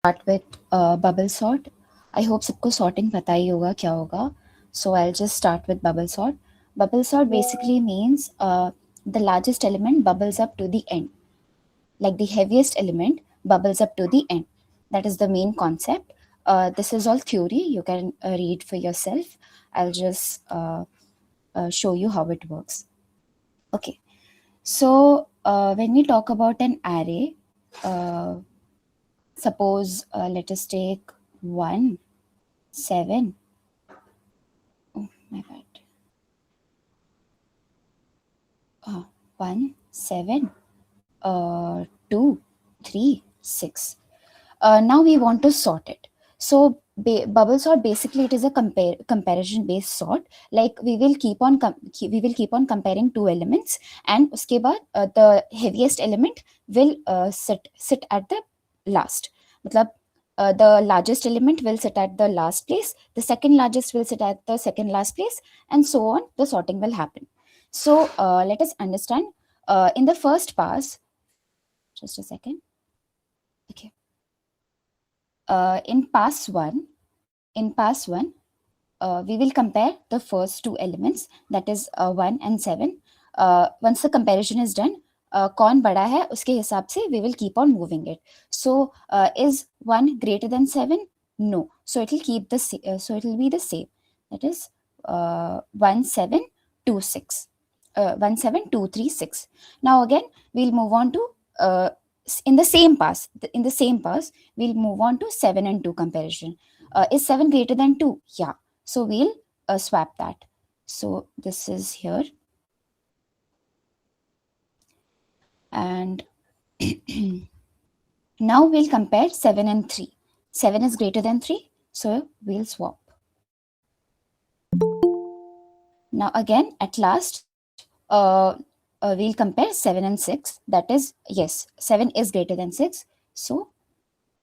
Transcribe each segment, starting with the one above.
start with bubble sort. I hope सबको sorting पता ही होगा क्या होगा. So I'll just start with bubble sort. Bubble sort basically means the largest element bubbles up to the end. Like the heaviest element bubbles up to the end. That is the main concept. This is all theory. You can read for yourself. I'll just show you how it works. Okay. So when we talk about an array, suppose let us take 1, 7. Oh my bad. 1, 7, 2, 3, 6. Now we want to sort it. So bubble sort, basically it is a comparison based sort. Like we will keep on comparing two elements, and uske baad the heaviest element will sit at the last. Matlab, the largest element will sit at the last place, the second largest will sit at the second last place, and so on. The sorting will happen. So let us understand. In the first pass, just a second. Okay. In pass one, we will compare the first two elements, that is 1 and 7. Once the comparison is done, कौन बड़ा है उसके हिसाब से we will keep on moving it. So is 1 greater than 7? No. So it will keep the so it will be the same. That is 1 7 2 6. 1 7 2 3 6. Now again we'll move on to in the same pass. We'll move on to 7 and 2 comparison. Is 7 greater than 2? Yeah. So we'll swap that. So this is here. And now we'll compare 7 and 3. 7 is greater than 3. So we'll swap. Now again, at last, we'll compare 7 and 6. That is, yes, 7 is greater than 6. So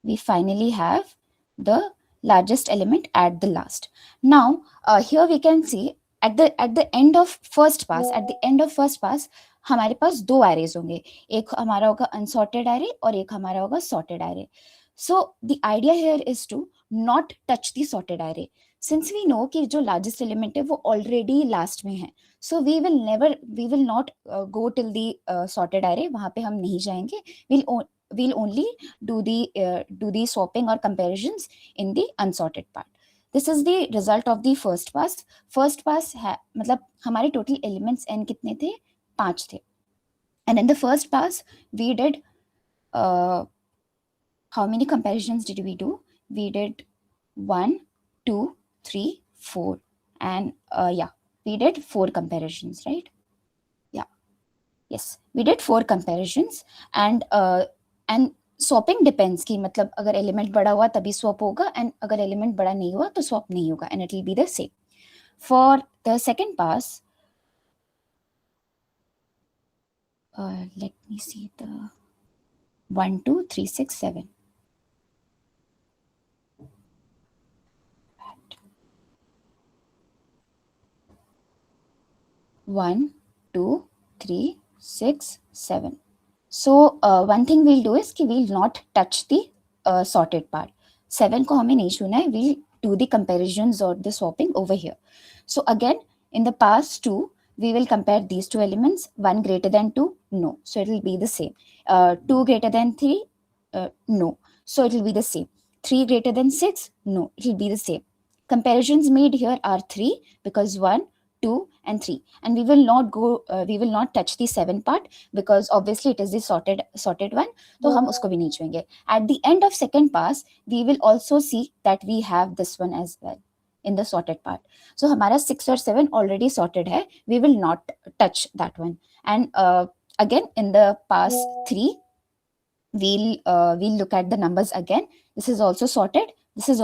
we finally have the largest element at the last. Now here we can see at the end of first pass, हमारे पास दो arrays होंगे. एक हमारा होगा unsorted array और एक हमारा होगा sorted array. So the idea here is to not touch the sorted array. Since we know कि जो largest element है वो already last में है, so we will not go till the sorted array. वहाँ पे हम नहीं जाएंगे. We'll only do the swapping or comparisons in the unsorted part. This is the result of the first pass. First pass मतलब हमारे total elements n कितने थे? 5 थे. And in the first pass we did how many comparisons did we do? We did 1, 2, 3, 4, and yeah, we did 4 comparisons, right? Yeah, yes, we did 4 comparisons. And swapping depends कि मतलब अगर element बड़ा हुआ तभी swap होगा, and अगर element बड़ा नहीं हुआ तो swap नहीं होगा, and it will be the same. For the second pass, let me see the 1 2 3 6 7. 1 2 3 6 7. So one thing we'll do is कि we'll not touch the sorted part. 7 को हमें नहीं छूना है. We'll do the comparisons or the swapping over here. So again, in the past 2, we will compare these two elements. 1 greater than 2? No. So it will be the same. 2 greater than 3? No. So it will be the same. 3 greater than 6? No. It will be the same. Comparisons made here are 3 because 1, 2 and 3, and we will not touch the 7 part because obviously it is the sorted one, so हम उसको भी नहीं छुएंगे. At the end of second pass we will also see that we have this one as well in the sorted part. So हमारा 6 और 7 already sorted है, we will not touch that one. And again in the pass 3 we'll look at the numbers again. This is also sorted. This is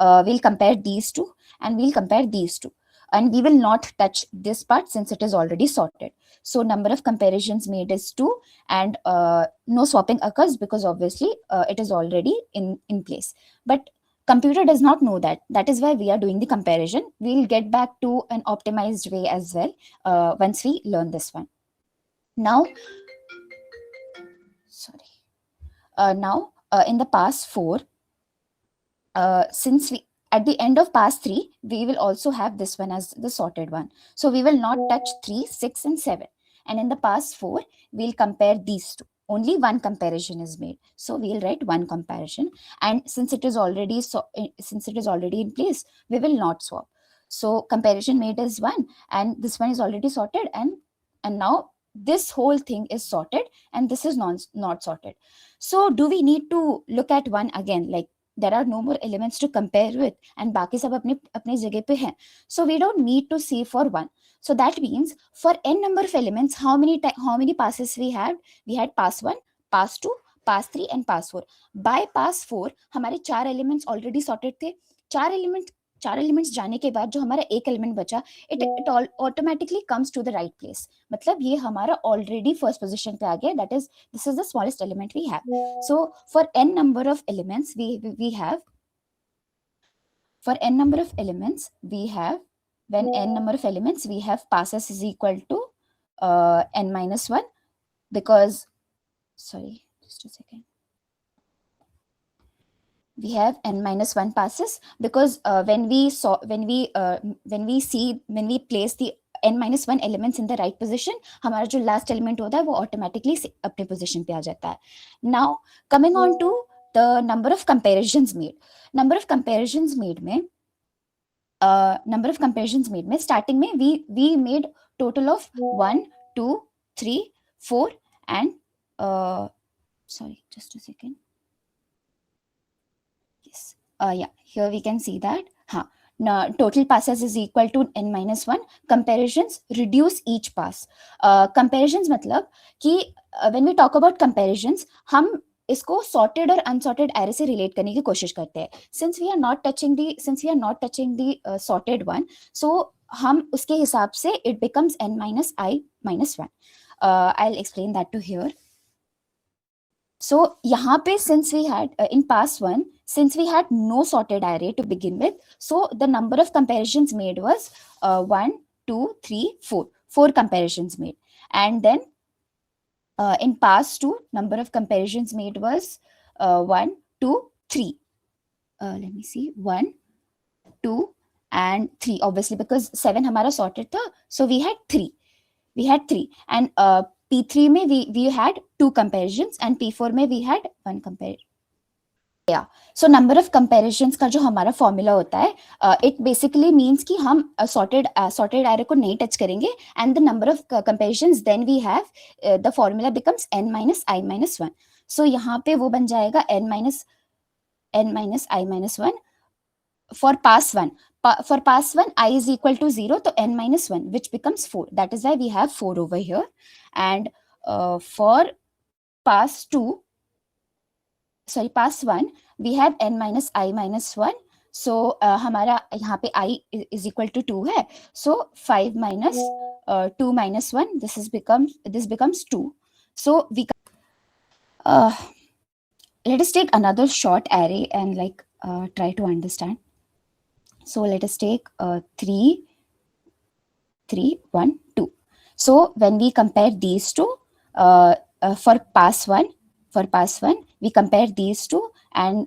we'll compare these two and we'll compare these two, and we will not touch this part since it is already sorted. So number of comparisons made is 2, and no swapping occurs because obviously it is already in place. But computer does not know that. That is why we are doing the comparison. We'll get back to an optimized way as well once we learn this one. Now in the pass 4, since we at the end of pass 3, we will also have this one as the sorted one. So we will not touch 3, 6, and 7. And in the pass 4, we'll compare these two. Only one comparison is made. So we'll write one comparison. And since it is already in place, we will not swap. So comparison made is 1, and this one is already sorted, and now this whole thing is sorted, and this is not sorted. So do we need to look at one again? Like, there are no more elements to compare with, and बाकी सब अपने अपने जगह पे हैं. So we don't need to see for one. So that means for n number of elements, how many passes we had? We had pass 1, pass 2, pass 3, and pass 4. By pass 4 हमारे 4 elements already sorted थे. 4 elements जाने के बाद जो हमारा एक element बचा, it all automatically comes to the right place. मतलब ये हमारा already first position पे आ गया. That is, this is the smallest element we have. So for n number of elements, we have, for n number of elements, we have, when n number of elements, we have passes is equal to n minus 1, because, sorry, just a second. We have n minus 1 passes because when we place the n minus 1 elements in the right position, हमारा जो last element होता है वो automatically अपने position पे आ जाता है. Now coming on to the number of comparisons made. Number of comparisons made में starting में we made total of 1, 2, 3, 4 and sorry, just a second. Yes. Yeah, here we can see that. Now, total passes is equal to n minus 1. Comparisons reduce each pass. Comparisons मतलब कि when we talk about comparisons, हम इसको sorted और unsorted array से relate करने की कोशिश करते हैं. Since we are not touching the sorted one, so हम उसके हिसाब से it becomes n minus I minus 1. I'll explain that to here. So यहाँ पे since we had in pass 1, since we had no sorted array to begin with, so the number of comparisons made was 1, 2, 3, 4. 4 comparisons made. And then in pass 2, number of comparisons made was 1, 2, 3. Let me see, 1, 2, and 3. Obviously, because 7 हमारा sorted था, so we had 3. And P3 में we had 2 comparisons, and P4 में we had 1 comparison. Yeah. So number of comparisons का जो हमारा formula होता है, it basically means कि हम sorted array को नहीं touch करेंगे, and the number of comparisons then we have, the formula becomes n minus I minus 1. So यहाँ पे वो बन जाएगा n minus I minus 1 for pass 1. For pass 1, I is equal to 0, so n minus 1, which becomes 4. That is why we have 4 over here. And for pass 1, we have n minus I minus 1. So हमारा यहाँ पे I is equal to 2 है. So 5 minus 2 minus 1, this becomes 2. So we let us take another short array and try to understand. So let us take 3, 1, 2. So when we compare these two, for pass 1, we compare these two, and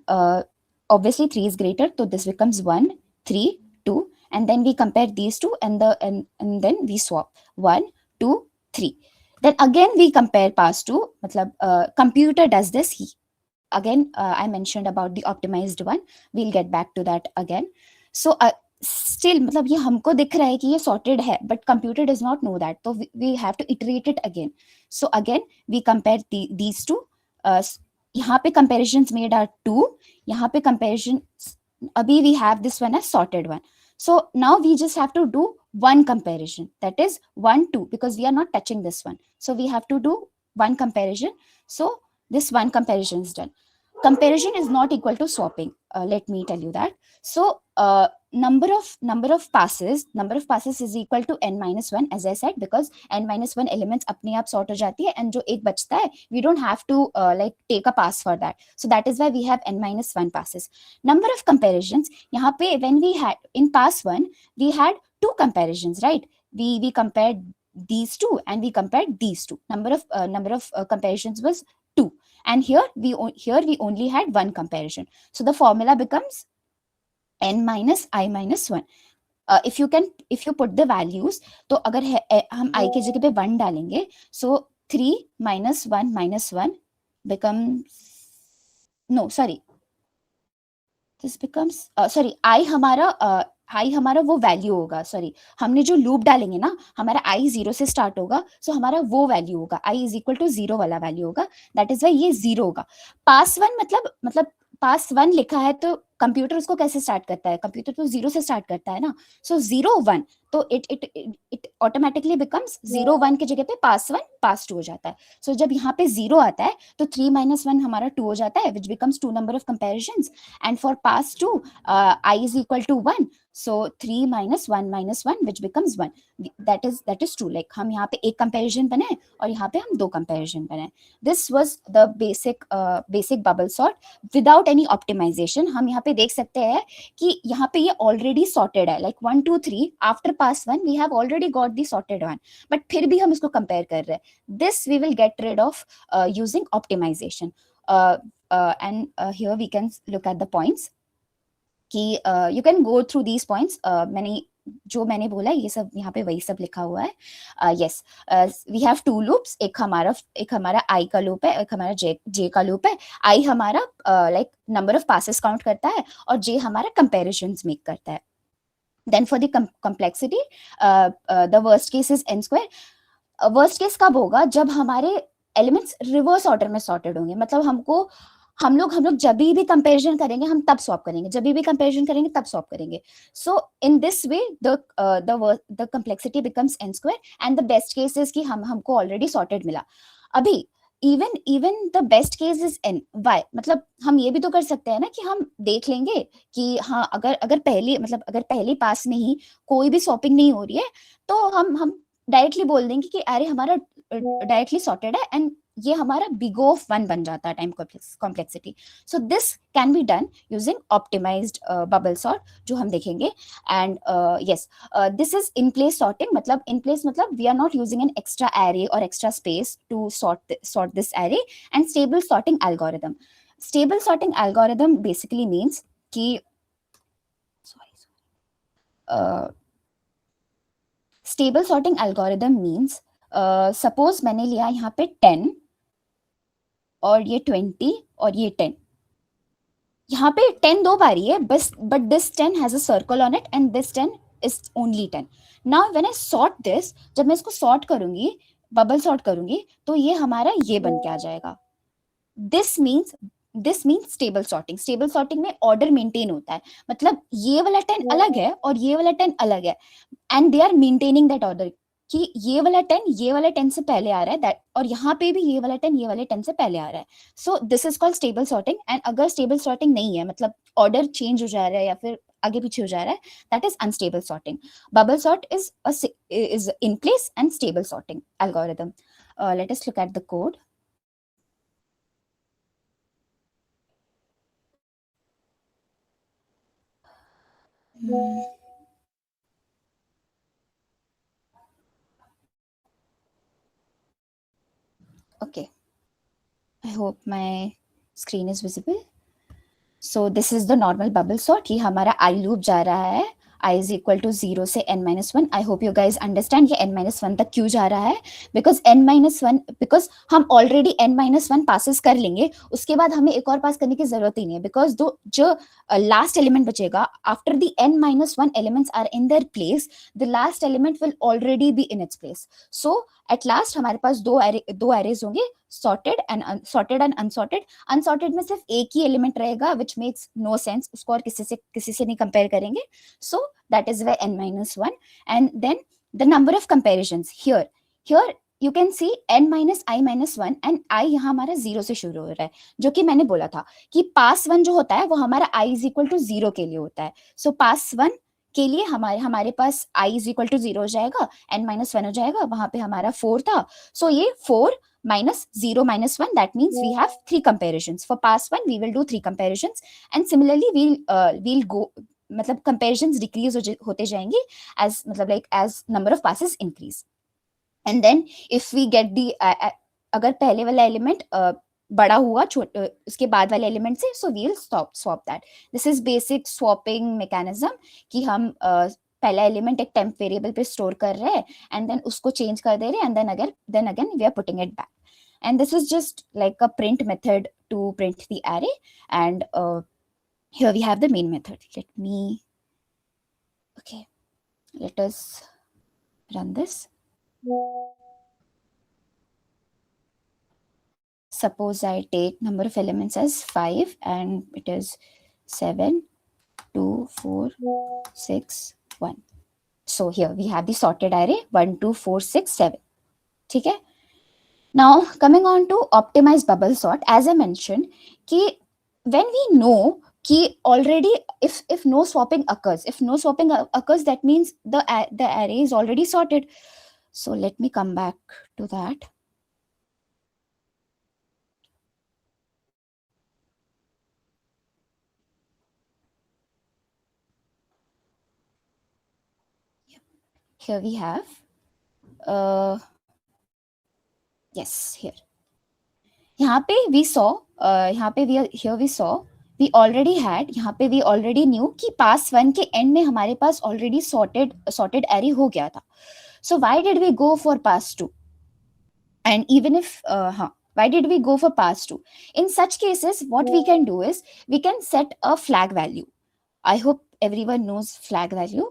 obviously 3 is greater, so this becomes 1, 3, 2, and then we compare these two, and then we swap 1, 2, 3. Then again we compare pass 2. मतलब computer does this. Again, I mentioned about the optimized one. We'll get back to that again. So still मतलब ये हमको दिख रहा है कि ये sorted है, but computer does not know that, so we have to iterate it again. So again we compare these two. यहाँ पे comparisons made are 2. यहाँ पे comparisons, अभी we have this one as sorted one. So now we just have to do one comparison, that is 1, 2, because we are not touching this one. So we have to do one comparison. So this one comparison is done. Comparison is not equal to swapping. Let me tell you that. So number of passes is equal to n minus 1, as I said, because n minus 1 elements अपने आप sort हो जाती है, and जो एक बचता है, we don't have to take a pass for that. So that is why we have n minus 1 passes. Number of comparisons, यहाँ पे when we had in pass 1, we had 2 comparisons, right? We compared these two and we compared these two. Number of comparisons was 2. and here we only had one comparison. So the formula becomes n minus I minus 1. If you put the values, तो अगर हम I की जगह पे 1 डालेंगे, so 3 minus 1 becomes, no sorry, this becomes sorry, I हमारा वो value होगा, सॉरी, हमने जो लूप डालेंगे ना, हमारा I 0 से स्टार्ट होगा, सो हमारा वो वैल्यू होगा, I इज इक्वल टू 0 वाला वैल्यू होगा, दैट इज वाई ये 0 होगा. पास 1 मतलब पास 1 लिखा है तो कंप्यूटर उसको कैसे स्टार्ट करता है, कंप्यूटर तो 0 से स्टार्ट करता है ना, सो 0 1, तो इट ऑटोमेटिकली बिकम्स 0 1 की जगह पे पास 1 पास 2 हो जाता है. सो जब यहाँ पे 0 आता है तो 3 minus 1 हमारा 2 हो जाता है, which becomes 2 number of comparisons, and for pass 2 I is equal to 1, so 3 minus 1 which becomes 1. that is true. Like हम यहाँ पे एक कंपैरिजन बनाए और यहाँ पे हम दो कंपैरिजन बनाए. This was the basic bubble sort without any optimization. हम यहाँ पे देख सकते हैं कि यहाँ पे ये already sorted है, like 1 2 3 after pass 1 we have already got the sorted one, but फिर भी हम इसको compare कर रहे हैं. This we will get rid of using optimization. And here we can look at the points कि you can go through these points. मैंने बोला ये सब यहाँ पे वही सब लिखा हुआ है. Yes, we have two loops, एक हमारा आई का लूप है, एक हमारा जे का लूप है. आई हमारा like number of passes count करता है और जे हमारा कंपेरिजन्स मेक करता है. Then for the complexity, the worst case is n square. Worst case कब होगा, जब हमारे एलिमेंट्स रिवर्स ऑर्डर में सॉर्टेड होंगे. मतलब हम लोग जब भी कंपैरिजन करेंगे हम तब सॉल्व करेंगे, जब भी कंपैरिजन करेंगे तब सॉल्व करेंगे. So in this way the complexity becomes n square and the best case is कि हमको ऑलरेडी सॉर्टेड मिला. अभी even the best case is n. Why, मतलब हम ये भी तो कर सकते हैं ना कि हम देख लेंगे कि हाँ, अगर पहली पास में ही कोई भी स्वैपिंग नहीं हो रही है तो हम डायरेक्टली बोल देंगे कि अरे हमारा डायरेक्टली सॉर्टेड है, एंड ये हमारा बिग ऑफ 1 बन जाता है time complexity. So this can be done using optimised bubble sort, जो हम देखेंगे. And yes, this is in place sorting. मतलब इन प्लेस मतलब we are not using an extra array और extra space to sort this array. And stable sorting algorithm. Stable sorting algorithm basically means कि stable sorting algorithm means suppose मैंने लिया यहाँ पे 10 और ये 20 और ये 10. यहाँ पे 10 दो बारी है बस, but this 10 has a circle on it and this 10 is only 10. Now when I sort this, जब मैं इसको सॉर्ट करूंगी, बबल सॉर्ट करूंगी, तो ये हमारा ये बन के आ जाएगा. This means stable sorting. Stable sorting में ऑर्डर मेंटेन होता है, मतलब ये वाला 10 अलग है और ये वाला 10 अलग है, and they are maintaining that order कि ये वाला 10 से पहले आ रहा है, दैट, और यहाँ पे भी ये वाला 10 ये वाले 10 से पहले आ रहा है. So this is called stable sorting. And अगर स्टेबल सॉर्टिंग नहीं है, मतलब ऑर्डर चेंज हो जा रहा है या फिर आगे पीछे हो जा रहा है, that is unstable sorting. Bubble sort is in place and stable sorting algorithm. Let us look at the code. Okay, I hope my screen is visible. So this is the normal bubble sort. ये हमारा I loop जा रहा है, I is equal to 0 से n-1. I hope you guys understand ये n-1 तक क्यों जा रहा है. Because n-1, because हम already n-1 passes कर लेंगे, उसके बाद हमें एक और पास करने की जरूरत ही नहीं है. Because जो last element बचेगा, after the n-1 elements are in their place, the last element will already be in its place. So at last हमारे पास दो arrays होंगे, sorted and unsorted. Unsorted में सिर्फ एक ही एलिमेंट रहेगा, which makes no sense. उसको और किसी से नहीं कंपेयर करेंगे. So that is why n-1. And then the number of comparisons here you can see n-i-1 and i यहाँ हमारा 0 से शुरू हो रहा है, जो कि मैंने बोला था कि पास 1 जो होता है वो हमारा i is equal to 0 के लिए होता है. So पास 1 के लिए हमारे पास i is equal to 0 हो जाएगा, n-1 हो जाएगा, वहां पे हमारा 4 था. So ये 4 minus 0 minus 1, that means we have 3 comparisons. For pass 1 we will do 3 comparisons, and similarly we'll go, मतलब comparisons decrease होते जाएंगे as मतलब like as number of passes increase. And then if we get the अगर पहले वाला element बड़ा हुआ उसके बाद वाले एलिमेंट से, so we'll swap that. This is basic swapping mechanism कि हम पहला एलिमेंट एक टेम्प वेरिएबल पे स्टोर कर रहे हैं एंड देन उसको चेंज कर दे रहे हैं and then again we are putting it back. And this is just like a print method to print the array. And here we have the main method. Let us run this. Suppose I take number of elements as 5 and it is 7, 2, 4, 6, 1. So here we have the sorted array 1, 2, 4, 6, 7. Okay. Now coming on to optimized bubble sort, as I mentioned, when we know already if no swapping occurs, that means the array is already sorted. So let me come back to that. Here we have yes, here यहाँ पे we saw we already had, यहाँ पे we already knew कि pass 1 के end में हमारे पास already sorted array हो गया था. So why did we go for pass 2? And even if why did we go for pass 2? In such cases, what we can do is we can set a flag value. I hope everyone knows flag value.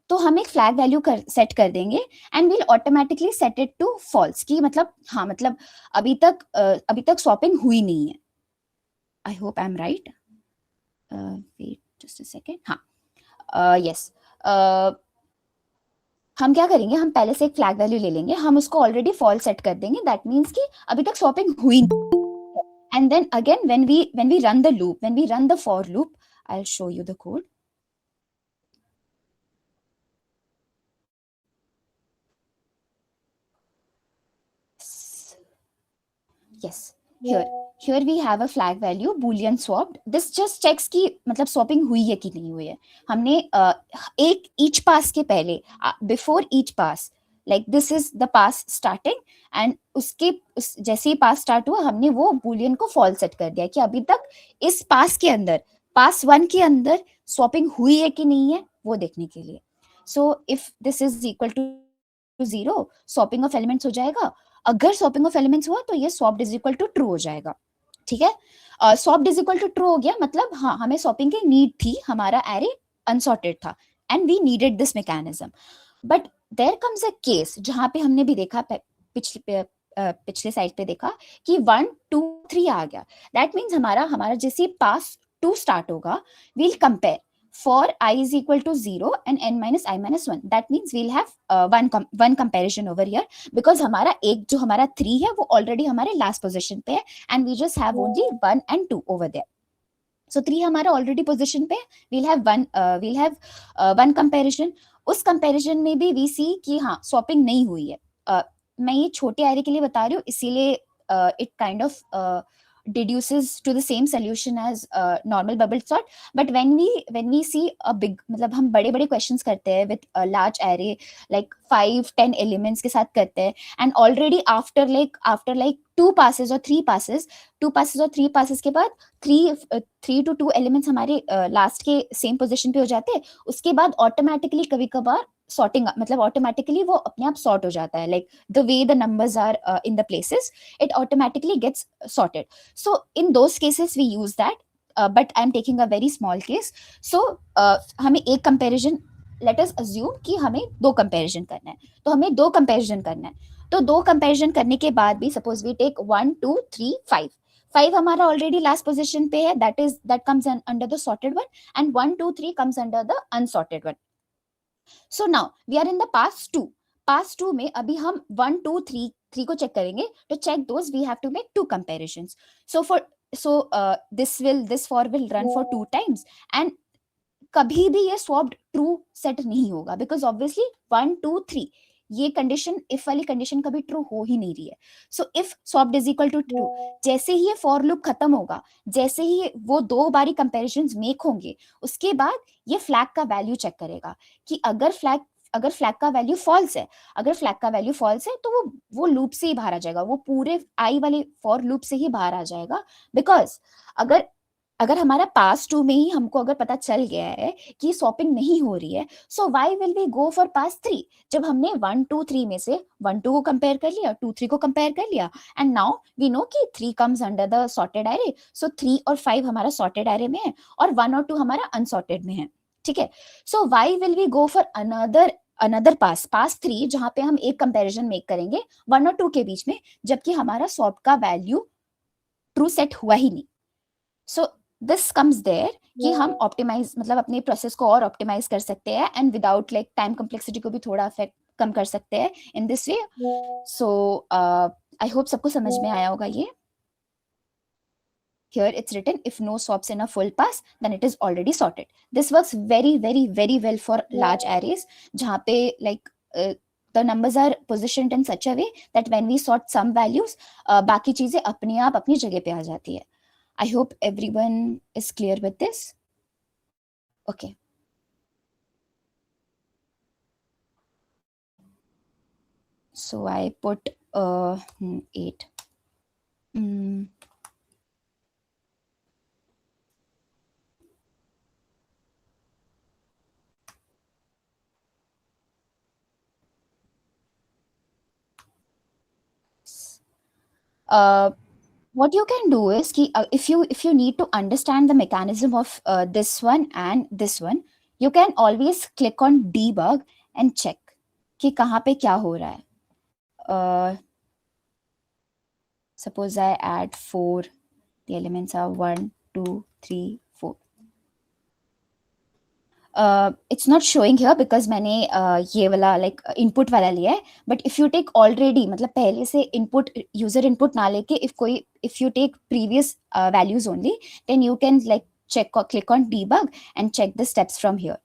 तो हम एक flag value set कर देंगे and will automatically set it to false, की मतलब अभी तक swapping हुई नहीं है. I hope I am right. Wait just a second. हाँ, यस. हम क्या करेंगे, हम पहले से एक फ्लैग वैल्यू ले लेंगे, हम उसको ऑलरेडी फॉल्स सेट कर देंगे. दैट मीन्स कि अभी तक स्वैपिंग हुई नहीं. And then again when we run the loop, when we run the for loop, I will show you the code. Yes, here we have a flag value boolean swapped. This just checks कि मतलब swapping हुई है कि नहीं हुई है. हमने एक each pass के पहले, before each pass, like this is the pass starting, and जैसे ही pass start हुआ हमने वो boolean को false set कर दिया कि अभी तक इस pass के अंदर, pass 1 के अंदर swapping हुई है कि नहीं है वो देखने के लिए. So if this is equal to 0, swapping of elements हो जाएगा. अगर स्वैपिंग ऑफ एलिमेंट्स हुआ तो ये swapped is equal to true हो जाएगा. ठीक है, swapped is equal to true हो गया, मतलब हाँ हमें स्वैपिंग की नीड थी, हमारा एरे अनसॉर्टेड था and we needed this mechanism. But there comes a case जहां पे हमने भी देखा पिछले साइड पे देखा कि 1, 2, 3 आ गया. दैट मीन्स हमारा जैसे पास 2 स्टार्ट होगा, we'll compare for I is equal to 0 and n minus I minus 1. That means we'll have one comparison over here, because हमारा 3 है वो already हमारे last position पे है and we just have only 1 and 2 over there. So 3 हमारा already position पे, we'll have one comparison. उस comparison में भी we see कि हाँ swapping नहीं हुई है. मैं ये छोटे array के लिए बता रही हूँ, इसीलिए it kind of deduces to the same solution as normal bubble sort. But when we see a big, मतलब हम बड़े questions करते हैं with a large array like 5-10 elements के साथ करते हैं, and already after like 2 passes or 3 passes के बाद 3 to 2 elements हमारे last के same position पे हो जाते हैं. उसके बाद automatically कभी कभार sorting, मतलब automatically वो अपने आप sort हो जाता है, like the way the numbers are in the places, it automatically gets sorted. So in those cases we use that, but I'm taking a very small case. So हमें एक comparison, let us assume कि हमें 2 comparison करना है, तो हमें 2 comparison करना है. तो 2 comparison करने के बाद भी suppose we take 1, 2, 3, 5. 5 हमारा already last position पे है, that comes under the sorted one, and 1, 2, 3 comes under the unsorted one. So now we are in the pass 2. Pass 2 में अभी हम 1, 2, 3 को check करेंगे. To check those we have to make 2 comparisons. So this for will run for 2 times, and कभी भी ये swapped true set नहीं होगा, because obviously 1, 2, 3 ये कंडीशन, इफ वाली कंडीशन कभी ट्रू हो ही नहीं रही है. So if swapped is equal to true, जैसे ही ये फॉर लूप खत्म होगा, जैसे ही वो 2 बारी कंपैरिजंस मेक होंगे, उसके बाद ये फ्लैग का वैल्यू चेक करेगा कि अगर फ्लैग अगर फ्लैग का वैल्यू फॉल्स है, अगर फ्लैग का वैल्यू फॉल्स है तो वो लूप से ही बाहर आ जाएगा, वो पूरे आई वाले फॉर लूप से ही बाहर आ जाएगा। बिकॉज अगर अगर हमारा पास टू में ही हमको अगर पता चल गया है कि स्वैपिंग नहीं हो रही है, so why will we go for pass three? जब हमने 1 2 3 में से 1 2 को कंपेयर कर लिया, 2 3 को कंपेयर कर लिया, एंड नाउ वी नो कि 3 comes under the sorted array, so 3 और 5 हमारा सॉर्टेड एरे में है और 1 और 2 हमारा अनसॉर्टेड में है। ठीक है, so why will we go for another another pass three, जहां पे हम एक कंपैरिजन मेक करेंगे 1 और 2 के बीच में, जबकि हमारा स्वैप का वैल्यू ट्रू सेट हुआ ही नहीं। सो दिस कम्स देयर कि हम ऑप्टिमाइज मतलब अपने प्रोसेस को और ऑप्टिमाइज कर सकते हैं and without like time complexity को भी थोड़ा अफेक्ट कम कर सकते हैं इन this way. So I hope सबको समझ में आया होगा ये। Here it's written, if no swaps in a full pass, then it is already sorted. This works very, very, very well for large arrays, जहाँ पे like the numbers are positioned in such a way that when we sort some values, बाकी चीजें अपने आप अपनी जगह पे आ जाती है। I hope everyone is clear with this. Okay. So I put 8. What you can do is कि if you need to understand the mechanism of this one and this one, you can always click on debug and check कि कहाँ पे क्या हो रहा है. Suppose I add 4, the elements are 1 2 3 4. It's not showing here because मैंने ये वाला like input वाला लिया है, but if you take already मतलब पहले से input user input ना लेके if you take previous values only, then you can like check or click on debug and check the steps from here.